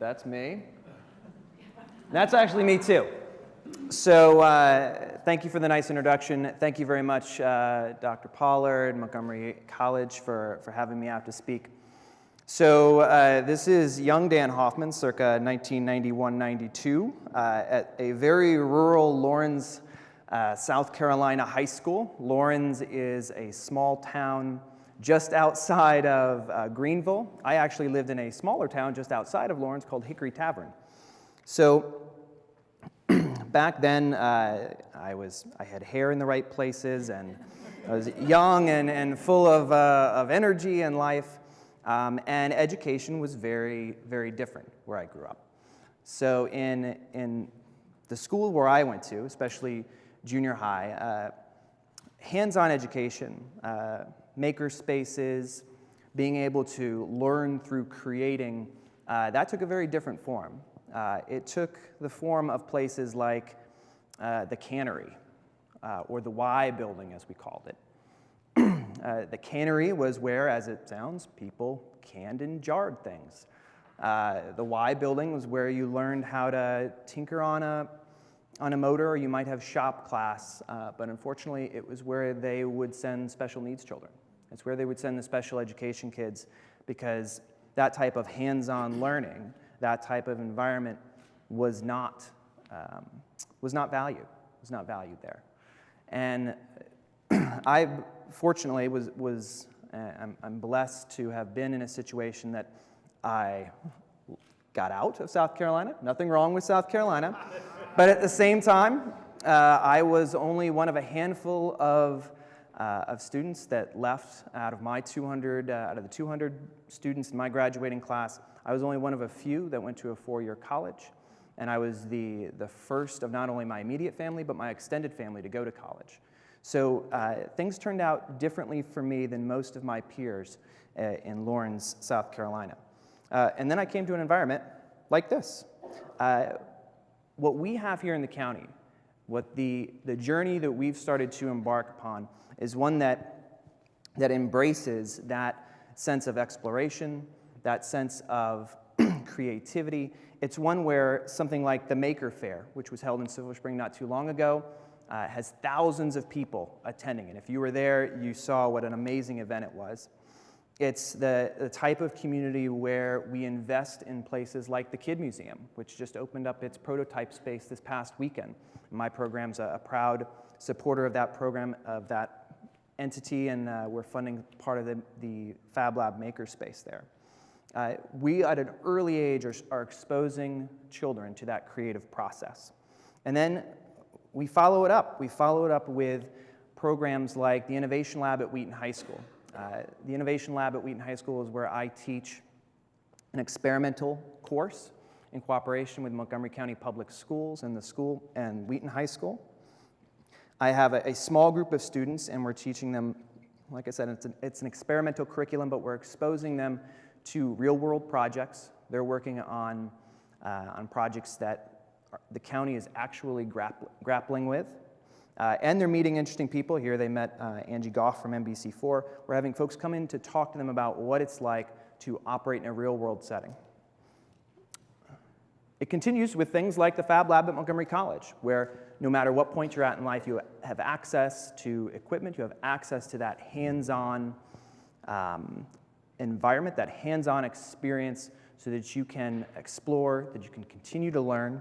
That's me. That's actually me too. So thank you for the nice introduction. Thank you very much, Dr. Pollard, Montgomery College, for having me out to speak. So this is young Dan Hoffman, circa 1991-92, at a very rural Laurens, South Carolina high school. Laurens is a small town just outside of Greenville. I actually lived in a smaller town just outside of Laurens called Hickory Tavern. So back then, I had hair in the right places, and I was young and full of energy and life. And education was very, very different where I grew up. So in the school where I went to, especially junior high, hands-on education, maker spaces, being able to learn through creating, that took a very different form. It took the form of places like the cannery, or the Y building as we called it. The cannery was where, as it sounds, people canned and jarred things. The Y building was where you learned how to tinker on a motor, or you might have shop class, but unfortunately it was where they would send special needs children. It's where they would send the special education kids, because that type of hands-on learning, that type of environment was not valued there. And I fortunately I'm blessed to have been in a situation that I got out of South Carolina. Nothing wrong with South Carolina. But at the same time, I was only one of a handful of students that left out of the 200 students in my graduating class. I was only one of a few that went to a four-year college. And I was the first of not only my immediate family, but my extended family to go to college. So things turned out differently for me than most of my peers in Laurens, South Carolina. And then I came to an environment like this. What we have here in the county, what the journey that we've started to embark upon is one that embraces that sense of exploration, that sense of creativity. It's one where something like the Maker Fair, which was held in Silver Spring not too long ago, has thousands of people attending. And if you were there, you saw what an amazing event it was. It's the type of community where we invest in places like the Kid Museum, which just opened up its prototype space this past weekend. My program's a proud supporter of that program, of that entity, and we're funding part of the Fab Lab Makerspace there. We, at an early age, are exposing children to that creative process. And then we follow it up. We follow it up with programs like the Innovation Lab at Wheaton High School. The Innovation Lab at Wheaton High School is where I teach an experimental course in cooperation with Montgomery County Public Schools and the school and Wheaton High School. I have a small group of students, and we're teaching them, like I said, it's an experimental curriculum, but we're exposing them to real-world projects. They're working on projects that the county is actually grappling with. And they're meeting interesting people. Here they met Angie Goff from NBC4. We're having folks come in to talk to them about what it's like to operate in a real-world setting. It continues with things like the Fab Lab at Montgomery College, where no matter what point you're at in life, you have access to equipment, you have access to that hands-on environment, that hands-on experience, so that you can explore, that you can continue to learn.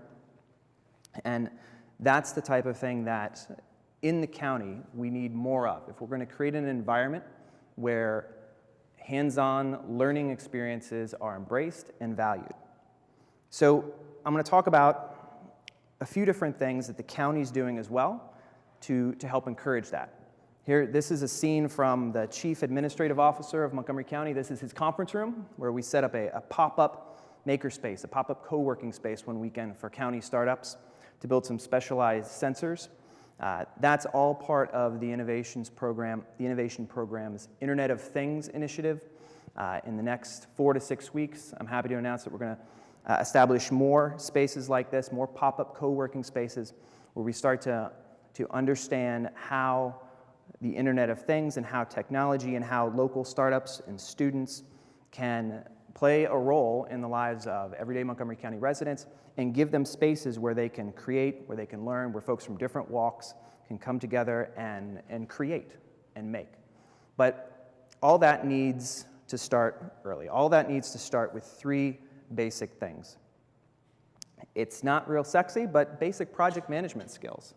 And that's the type of thing that in the county we need more of. If we're going to create an environment where hands-on learning experiences are embraced and valued. So I'm going to talk about a few different things that the county's doing as well to help encourage that. Here, this is a scene from the Chief Administrative Officer of Montgomery County. This is his conference room, where we set up a pop-up makerspace, a pop-up co-working space one weekend for county startups to build some specialized sensors. That's all part of the innovation program's Internet of Things initiative. In the next 4 to 6 weeks, I'm happy to announce that we're going to establish more spaces like this, more pop-up co-working spaces, where we start to understand how the Internet of Things and how technology and how local startups and students can play a role in the lives of everyday Montgomery County residents and give them spaces where they can create, where they can learn, where folks from different walks can come together and create and make. But all that needs to start early. All that needs to start with three basic things. It's not real sexy, but basic project management skills.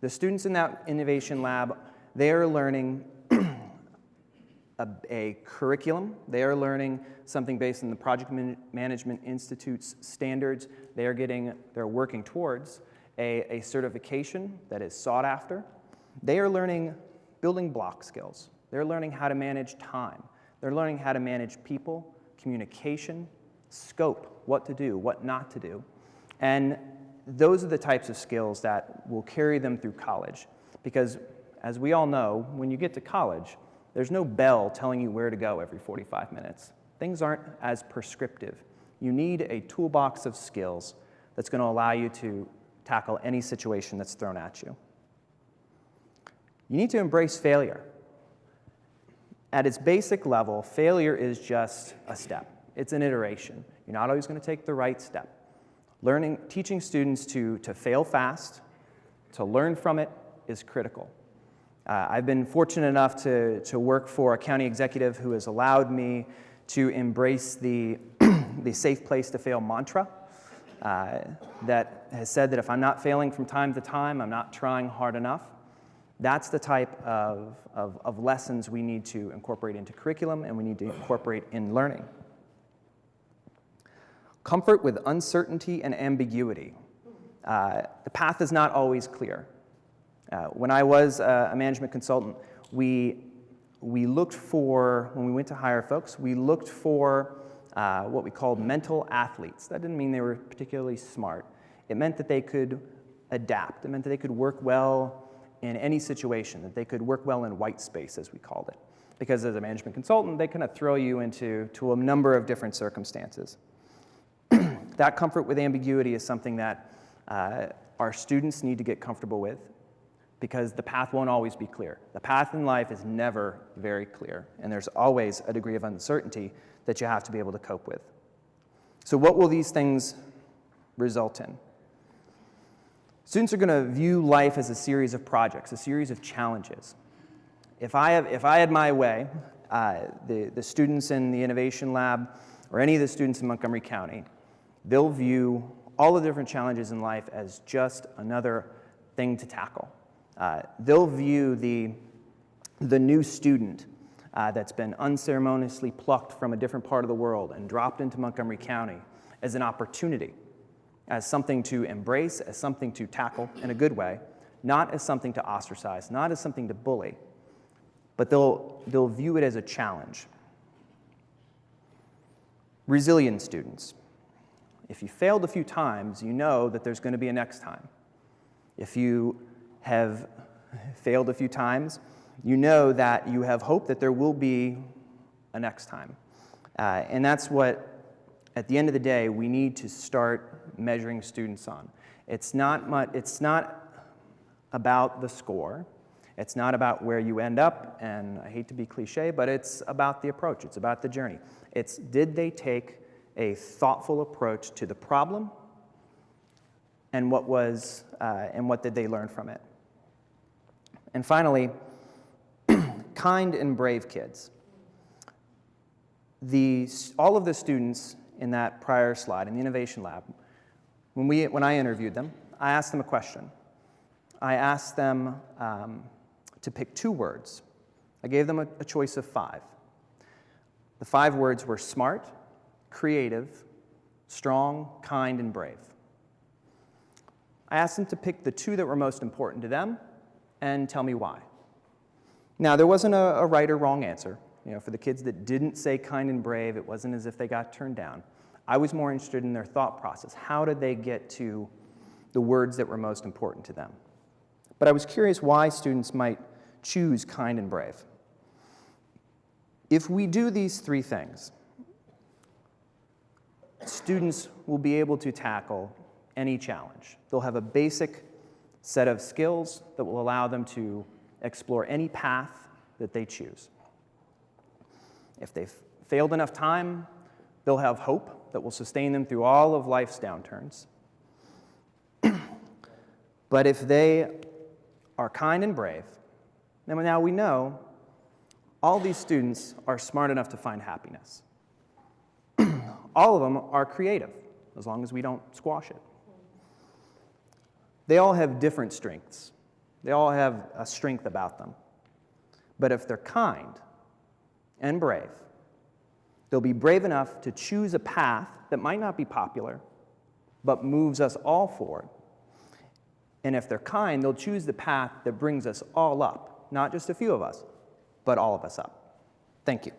The students in that innovation lab, they are learning a curriculum. They are learning something based on the Project Management Institute's standards. They're working towards a certification that is sought after. They are learning building block skills. They're learning how to manage time. They're learning how to manage people, communication, scope, what to do, what not to do. And those are the types of skills that will carry them through college. Because as we all know, when you get to college, there's no bell telling you where to go every 45 minutes. Things aren't as prescriptive. You need a toolbox of skills that's going to allow you to tackle any situation that's thrown at you. You need to embrace failure. At its basic level, failure is just a step. It's an iteration. You're not always going to take the right step. Teaching students to fail fast, to learn from it, is critical. I've been fortunate enough to work for a county executive who has allowed me to embrace the safe place to fail mantra that has said that if I'm not failing from time to time, I'm not trying hard enough. That's the type of lessons we need to incorporate into curriculum and we need to incorporate in learning. Comfort with uncertainty and ambiguity. The path is not always clear. When I was a management consultant, we looked for, when we went to hire folks, we looked for what we called mental athletes. That didn't mean they were particularly smart. It meant that they could adapt. It meant that they could work well in any situation, that they could work well in white space, as we called it. Because as a management consultant, they kind of throw you into a number of different circumstances. That comfort with ambiguity is something that our students need to get comfortable with, because the path won't always be clear. The path in life is never very clear, and there's always a degree of uncertainty that you have to be able to cope with. So what will these things result in? Students are going to view life as a series of projects, a series of challenges. If I had my way, the students in the Innovation Lab, or any of the students in Montgomery County, they'll view all the different challenges in life as just another thing to tackle. They'll view the new student that's been unceremoniously plucked from a different part of the world and dropped into Montgomery County as an opportunity, as something to embrace, as something to tackle in a good way, not as something to ostracize, not as something to bully, but they'll view it as a challenge. Resilient students. If you failed a few times, you know that there's going to be a next time. If you have failed a few times, you know that you have hope that there will be a next time. And that's what, at the end of the day, we need to start measuring students on. It's not about the score. It's not about where you end up, and I hate to be cliche, but it's about the approach. It's about the journey. It's, did they take a thoughtful approach to the problem, and what did they learn from it? And finally, kind and brave kids. All of the students in that prior slide, in the Innovation Lab, when I interviewed them, I asked them a question. I asked them to pick 2 words. I gave them a choice of 5. The 5 words were smart, creative, strong, kind, and brave. I asked them to pick the 2 that were most important to them and tell me why. Now, there wasn't a right or wrong answer. For the kids that didn't say kind and brave, it wasn't as if they got turned down. I was more interested in their thought process. How did they get to the words that were most important to them? But I was curious why students might choose kind and brave. If we do these 3 things, students will be able to tackle any challenge. They'll have a basic set of skills that will allow them to explore any path that they choose. If they've failed enough time, They'll have hope that will sustain them through all of life's downturns. But if they are kind and brave, then now we know all these students are smart enough to find happiness. All of them are creative, as long as we don't squash it. They all have different strengths. They all have a strength about them. But if they're kind and brave, they'll be brave enough to choose a path that might not be popular, but moves us all forward. And if they're kind, they'll choose the path that brings us all up, not just a few of us, but all of us up. Thank you.